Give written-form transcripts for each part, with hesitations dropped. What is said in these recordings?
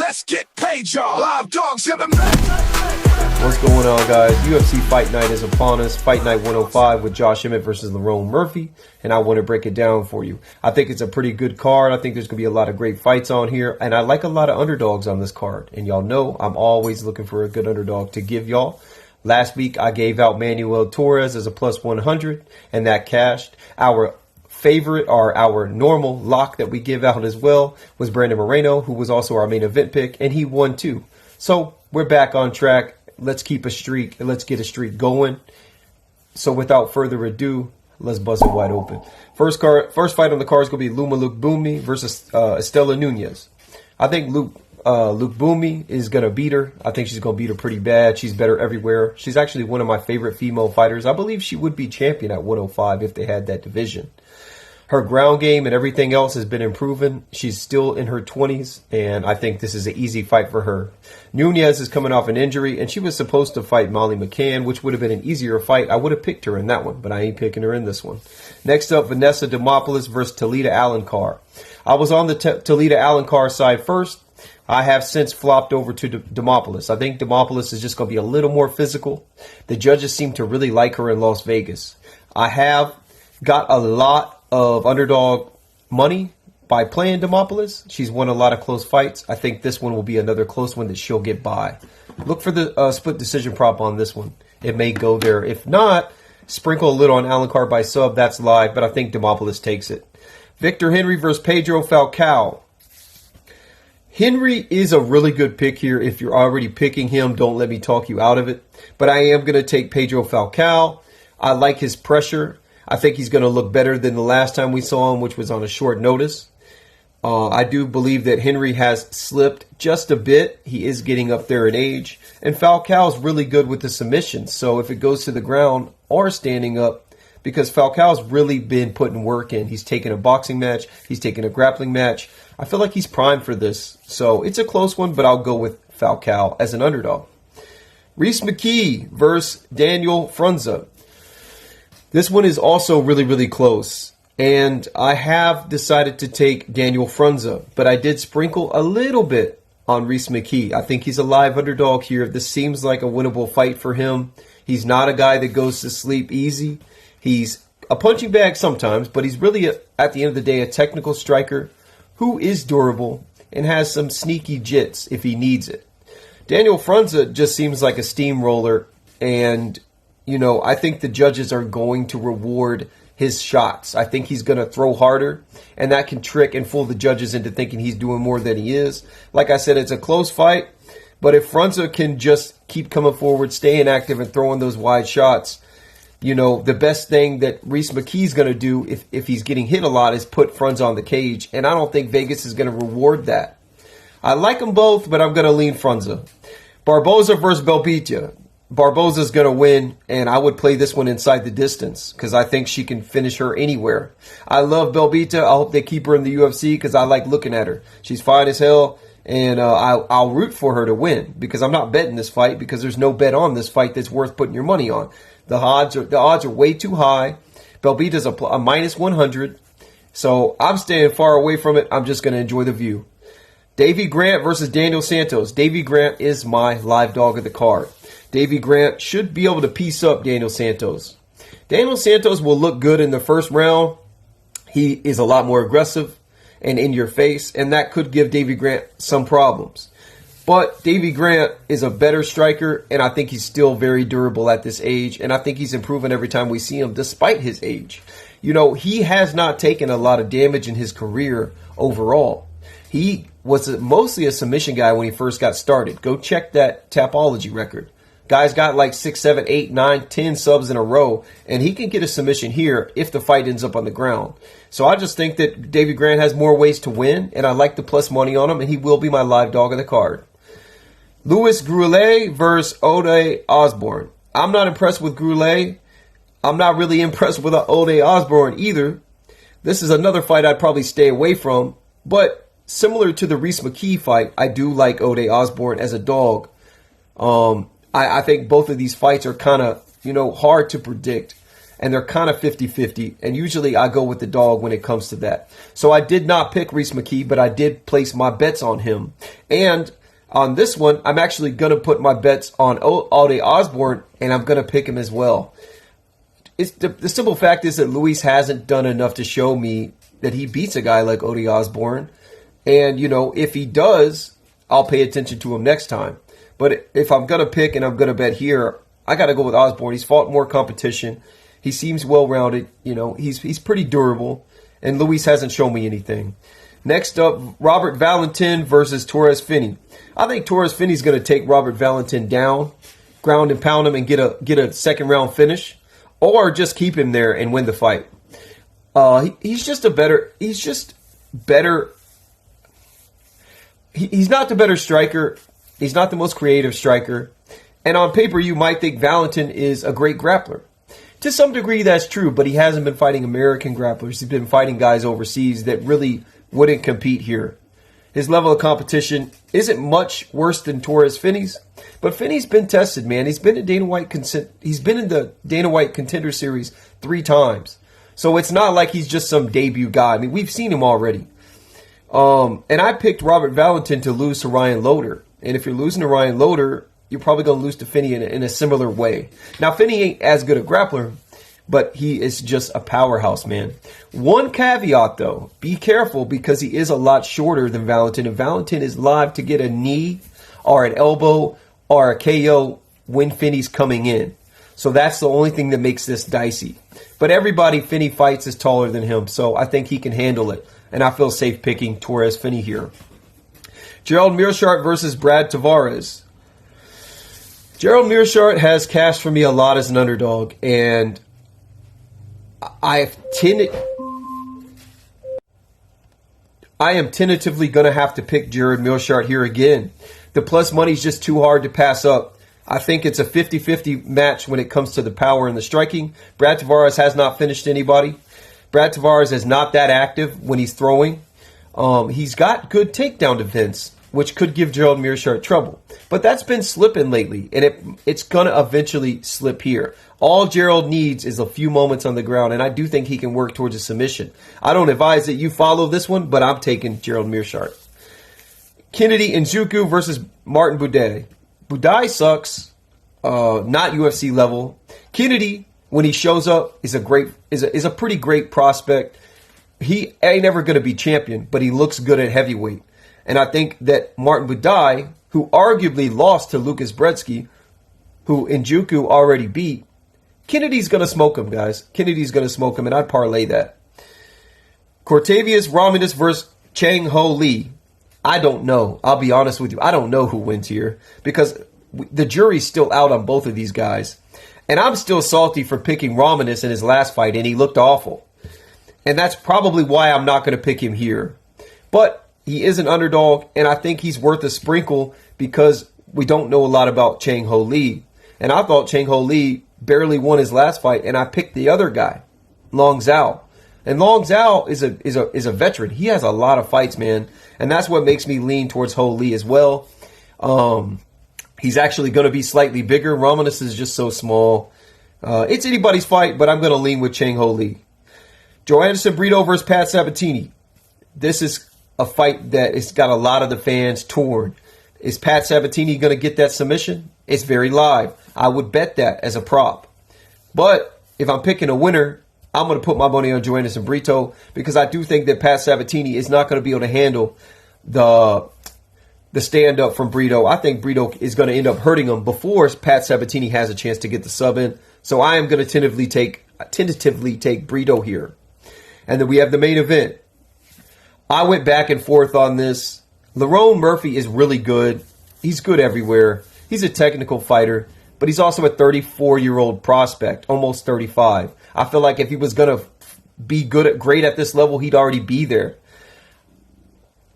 Let's get paid, y'all. Live dogs in the mix. What's going on, guys? UFC Fight Night is upon us. Fight Night 105 with Josh Emmett versus Lerone Murphy, and I want to break it down for you. I think it's a pretty good card. I think there's going to be a lot of great fights on here, and I like a lot of underdogs on this card. And y'all know I'm always looking for a good underdog to give y'all. Last week, I gave out Manuel Torres as a plus 100, and that cashed. Our favorite, or our normal lock that we give out as well, was Brandon Moreno, who was also our main event pick, and he won too. So we're back on track. Let's keep a streak and let's get a streak going. So without further ado, let's buzz it wide open. First fight on the card is going to be Luma Lukebumi versus Estela Nunez. I think Lukebumi is going to beat her. I think she's going to beat her pretty bad. She's better everywhere. She's actually one of my favorite female fighters. I believe she would be champion at 105 if they had that division. Her ground game and everything else has been improving. She's still in her 20s, and I think this is an easy fight for her. Nunez is coming off an injury, and she was supposed to fight Molly McCann, which would have been an easier fight. I would have picked her in that one, but I ain't picking her in this one. Next up, Vanessa Demopoulos versus Talita Alencar. I was on the Talita Alencar side first. I have since flopped over to Demopoulos. I think Demopoulos is just going to be a little more physical. The judges seem to really like her in Las Vegas. I have got a lot of underdog money by playing Demopoulos. She's won a lot of close fights. I think this one will be another close one that she'll get by. Look for the split decision prop on this one. It may go there. If not, sprinkle a little on Alencar by sub. That's live, but I think Demopoulos takes it. Victor Henry versus Pedro Falcao. Henry is a really good pick here. If you're already picking him, don't let me talk you out of it. But I am going to take Pedro Falcao. I like his pressure. I think he's going to look better than the last time we saw him, which was on a short notice. I do believe that Henry has slipped just a bit. He is getting up there in age. And Falcao's really good with the submissions. So if it goes to the ground or standing up, because Falcao's really been putting work in. He's taken a boxing match. He's taken a grappling match. I feel like he's primed for this. So it's a close one, but I'll go with Falcao as an underdog. Rhys McKee versus Daniel Frunza. This one is also really, really close. And I have decided to take Daniel Frunza, but I did sprinkle a little bit on Rhys McKee. I think he's a live underdog here. This seems like a winnable fight for him. He's not a guy that goes to sleep easy. He's a punching bag sometimes, but he's really, at the end of the day, a technical striker who is durable and has some sneaky jits if he needs it. Daniel Frunza just seems like a steamroller, and you know, I think the judges are going to reward his shots. I think he's going to throw harder, and that can trick and fool the judges into thinking he's doing more than he is. Like I said, it's a close fight, but if Frunza can just keep coming forward, staying active, and throwing those wide shots, you know, the best thing that Rhys McKee's going to do if he's getting hit a lot is put Frunza on the cage, and I don't think Vegas is going to reward that. I like them both, but I'm going to lean Frunza. Barboza versus Belbita. Barboza's going to win, and I would play this one inside the distance because I think she can finish her anywhere. I love Belbita. I hope they keep her in the UFC because I like looking at her. She's fine as hell, and I'll root for her to win because I'm not betting this fight because there's no bet on this fight that's worth putting your money on. The odds are way too high. Belbita's a minus 100, so I'm staying far away from it. I'm just going to enjoy the view. Davy Grant versus Daniel Santos. Davy Grant is my live dog of the card. Davy Grant should be able to piece up Daniel Santos. Daniel Santos will look good in the first round. He is a lot more aggressive and in your face, and that could give Davy Grant some problems. But Davy Grant is a better striker, and I think he's still very durable at this age, and I think he's improving every time we see him despite his age. You know, he has not taken a lot of damage in his career overall. He was mostly a submission guy when he first got started. Go check that Tapology record. Guy's got like 6, 7, 8, 9, 10 subs in a row, and he can get a submission here if the fight ends up on the ground. So I just think that Davy Grant has more ways to win, and I like the plus money on him, and he will be my live dog of the card. Louis Groulet versus Ode Osborne. I'm not impressed with Groulet. I'm not really impressed with Ode Osborne either. This is another fight I'd probably stay away from, but similar to the Rhys McKee fight, I do like Ode Osborne as a dog. I think both of these fights are kind of, hard to predict. and they're kind of 50-50. And usually I go with the dog when it comes to that. So I did not pick Reese McKee, but I did place my bets on him. And on this one, I'm actually going to put my bets on Ode Osborne, and I'm going to pick him as well. It's the simple fact is that Luis hasn't done enough to show me that he beats a guy like Ode Osborne. And, you know, if he does, I'll pay attention to him next time. But if I'm going to pick and I'm going to bet here, I got to go with Osborne. He's fought more competition. He seems well-rounded. You know, he's pretty durable. And Luis hasn't shown me anything. Next up, Robert Valentin versus Torres Finney. I think Torres Finney's going to take Robert Valentin down, ground and pound him, and get a second-round finish. Or just keep him there and win the fight. He's not the better striker. He's not the most creative striker. And on paper, you might think Valentin is a great grappler. To some degree, that's true, but he hasn't been fighting American grapplers. He's been fighting guys overseas that really wouldn't compete here. His level of competition isn't much worse than Torres Finney's, but Finney's been tested, man. He's been in the Dana White Contender Series 3 times. So it's not like he's just some debut guy. I mean, we've seen him already. And I picked Robert Valentin to lose to Ryan Loder. And if you're losing to Ryan Loder, you're probably going to lose to Finney in a similar way. Now, Finney ain't as good a grappler, but he is just a powerhouse, man. One caveat, though. Be careful because he is a lot shorter than Valentin. And Valentin is live to get a knee or an elbow or a KO when Finney's coming in. So that's the only thing that makes this dicey. But everybody Finney fights is taller than him, so I think he can handle it. And I feel safe picking Torres Finney here. Gerald Meerschaert versus Brad Tavares. Gerald Meerschaert has cashed for me a lot as an underdog, and I am tentatively going to have to pick Gerald Meerschaert here again. The plus money is just too hard to pass up. I think it's a 50-50 match when it comes to the power and the striking. Brad Tavares has not finished anybody. Brad Tavares is not that active when he's throwing. He's got good takedown defense, which could give Gerald Meerschaert trouble. But that's been slipping lately, and it's going to eventually slip here. All Gerald needs is a few moments on the ground, and I do think he can work towards a submission. I don't advise that you follow this one, but I'm taking Gerald Meerschaert. Kennedy Nzechukwu versus Martin Buday. Buday sucks, not UFC level. Kennedy, when he shows up, is a pretty great prospect. He ain't never going to be champion, but he looks good at heavyweight. And I think that Martin Buday, who arguably lost to Lucas Brzeski, who Nzechukwu already beat, Kennedy's going to smoke him, guys. Kennedy's going to smoke him, and I'd parlay that. Cortavius Romanus versus Chang Ho Lee. I don't know. I'll be honest with you. I don't know who wins here because the jury's still out on both of these guys. And I'm still salty for picking Romanus in his last fight, and he looked awful. And that's probably why I'm not going to pick him here. But he is an underdog, and I think he's worth a sprinkle because we don't know a lot about Chang Ho Lee. And I thought Chang Ho Lee barely won his last fight, and I picked the other guy, Long Zhao. And Long Zhao is a veteran. He has a lot of fights, man. And that's what makes me lean towards Ho Lee as well. He's actually going to be slightly bigger. Romanus is just so small. It's anybody's fight, but I'm going to lean with Chang Ho Lee. Joanderson Brito versus Pat Sabatini. This is a fight that has got a lot of the fans torn. Is Pat Sabatini going to get that submission? It's very live. I would bet that as a prop. But if I'm picking a winner, I'm going to put my money on Joanderson Brito because I do think that Pat Sabatini is not going to be able to handle the stand-up from Brito. I think Brito is going to end up hurting him before Pat Sabatini has a chance to get the sub in. So I am going to tentatively take Brito here. And then we have the main event. I went back and forth on this. Lerone Murphy is really good. He's good everywhere. He's a technical fighter, but he's also a 34-year-old prospect, almost 35. I feel like if he was going to be great at this level, he'd already be there.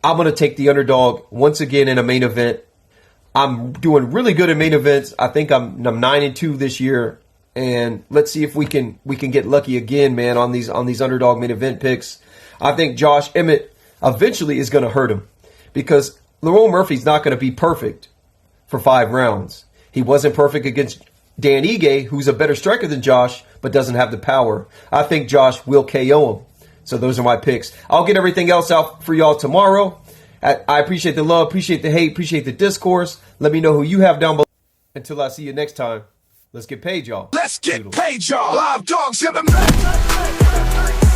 I'm going to take the underdog once again in a main event. I'm doing really good in main events. I think I'm 9-2 this year, and let's see if we can get lucky again, man, on these underdog main event picks. I think Josh Emmett eventually is going to hurt him because Lerone Murphy's not going to be perfect for 5 rounds. He wasn't perfect against Dan Ige, who's a better striker than Josh, but doesn't have the power. I think Josh will KO him. So those are my picks. I'll get everything else out for y'all tomorrow. I appreciate the love, appreciate the hate, appreciate the discourse. Let me know who you have down below. Until I see you next time, let's get paid, y'all. Let's get paid, y'all. Live dogs in the mix.